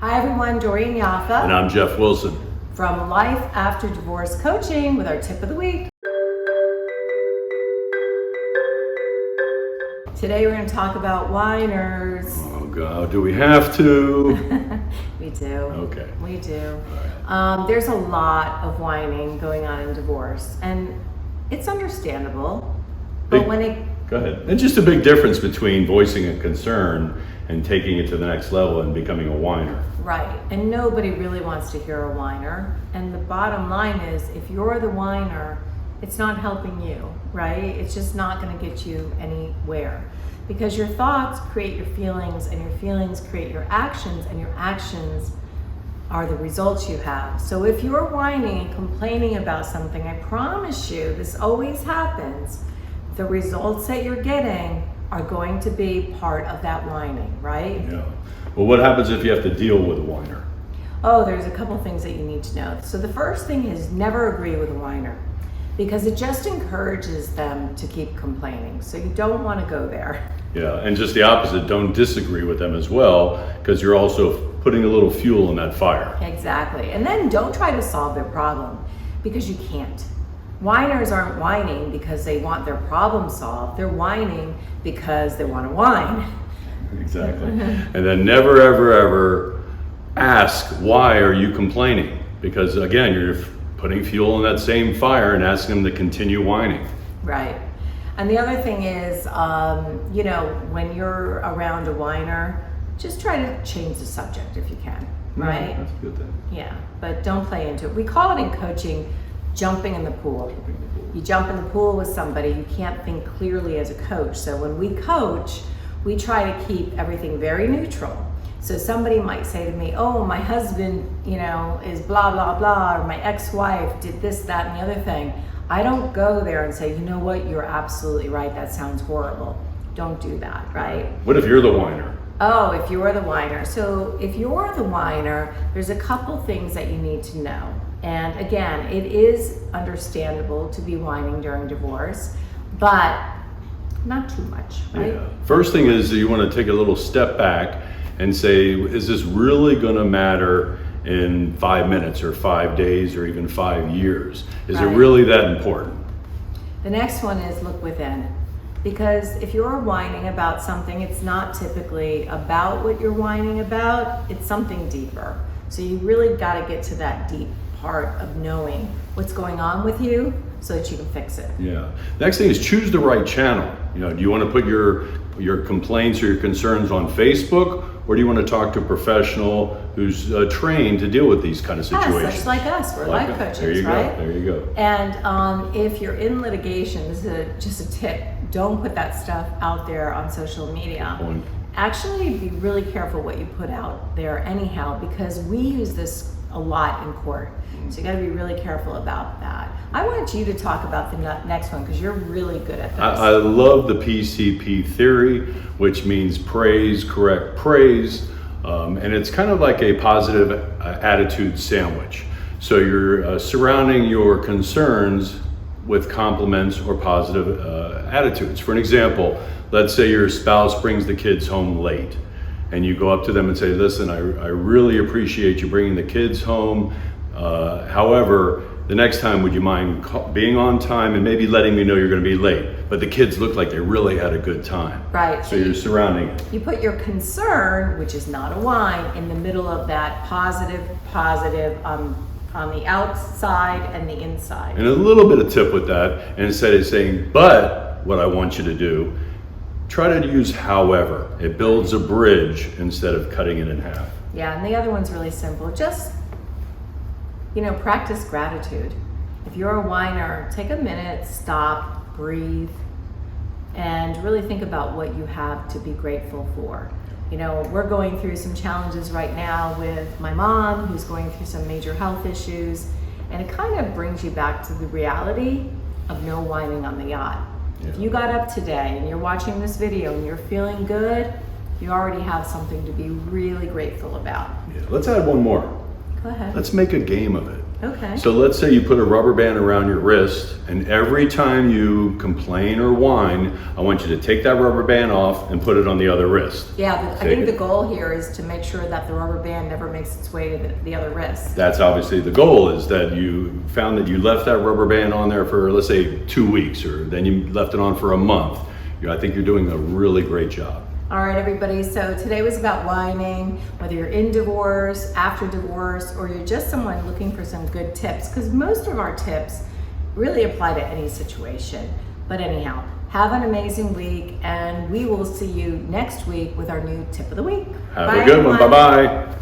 Hi everyone, Doreen Yaffa. And I'm Jeff Wilson. From Life After Divorce Coaching with our tip of the week. Today we're going to talk about whiners. Oh God, do we have to? We do. Okay. We do. Right. There's a lot of whining going on in divorce, and it's understandable. But Go ahead. It's just a big difference between voicing a concern and taking it to the next level and becoming a whiner. Right, and nobody really wants to hear a whiner. And the bottom line is, if you're the whiner, it's not helping you, right? It's just not going to get you anywhere. Because your thoughts create your feelings, and your feelings create your actions, and your actions are the results you have. So if you're whining and complaining about something, I promise you, this always happens, the results that you're getting are going to be part of that whining, right? Yeah. Well, what happens if you have to deal with a whiner? Oh, there's a couple things that you need to know. So the first thing is never agree with a whiner, because it just encourages them to keep complaining. So you don't want to go there. Yeah, and just the opposite, don't disagree with them as well, because you're also putting a little fuel in that fire. Exactly. And then don't try to solve their problem, because you can't. Whiners aren't whining because they want their problem solved. They're whining because they want to whine. Exactly. And then never, ever, ever ask, why are you complaining? Because again, you're putting fuel in that same fire and asking them to continue whining. Right. And the other thing is, when you're around a whiner, just try to change the subject if you can, right? That's a good thing. Yeah, but don't play into it. We call it in coaching jumping in the pool. You jump in the pool with somebody, you can't think clearly as a coach. So when we coach, we try to keep everything very neutral. So somebody might say to me, oh, my husband, is blah, blah, blah, or my ex-wife did this, that, and the other thing. I don't go there and say, you know what, you're absolutely right, that sounds horrible. Don't do that, right? What if you're the whiner? Oh, if you're the whiner. So if you're the whiner, there's a couple things that you need to know. And again, it is understandable to be whining during divorce, but not too much, right? Yeah. First thing is that you want to take a little step back and say, is this really going to matter in 5 minutes or 5 days or even 5 years? Is it really that important? The next one is look within. Because if you're whining about something, it's not typically about what you're whining about, it's something deeper. So you really got to get to that deep part of knowing what's going on with you so that you can fix it. Yeah. Next thing is choose the right channel. Do you want to put your complaints or your concerns on Facebook, or do you want to talk to a professional who's trained to deal with these kind of situations? Yes, that's like us. We're life coaches, there you right? There you go. And if you're in litigation, this is just a tip. Don't put that stuff out there on social media. Good point. Actually, be really careful what you put out there anyhow, because we use this a lot in court. So you got to be really careful about that. I want you to talk about the next one because you're really good at this. I love the PCP theory, which means praise, correct praise. And it's kind of like a positive attitude sandwich. So you're surrounding your concerns with compliments or positive attitudes. For an example, let's say your spouse brings the kids home late, and you go up to them and say, listen, I really appreciate you bringing the kids home. However, the next time, would you mind being on time and maybe letting me know you're going to be late? But the kids look like they really had a good time. Right. So you're surrounding it. You put your concern, which is not a whine, in the middle of that positive on the outside and the inside. And a little bit of tip with that, and instead of saying, but what I want you to do, try to use however. It builds a bridge instead of cutting it in half. Yeah, and the other one's really simple. Just, practice gratitude. If you're a whiner, take a minute, stop, breathe, and really think about what you have to be grateful for. We're going through some challenges right now with my mom, who's going through some major health issues, and it kind of brings you back to the reality of no whining on the yacht. Yeah. If you got up today and you're watching this video and you're feeling good, you already have something to be really grateful about. Yeah. Let's add one more. Go ahead. Let's make a game of it. Okay. So let's say you put a rubber band around your wrist, and every time you complain or whine, I want you to take that rubber band off and put it on the other wrist. Yeah, I think the goal here is to make sure that the rubber band never makes its way to the other wrist. That's obviously the goal, is that you found that you left that rubber band on there for, let's say, 2 weeks, or then you left it on for a month. I think you're doing a really great job. All right, everybody. So today was about whining, whether you're in divorce, after divorce, or you're just someone looking for some good tips, because most of our tips really apply to any situation. But anyhow, have an amazing week, and we will see you next week with our new tip of the week. Have a good one. Bye-bye.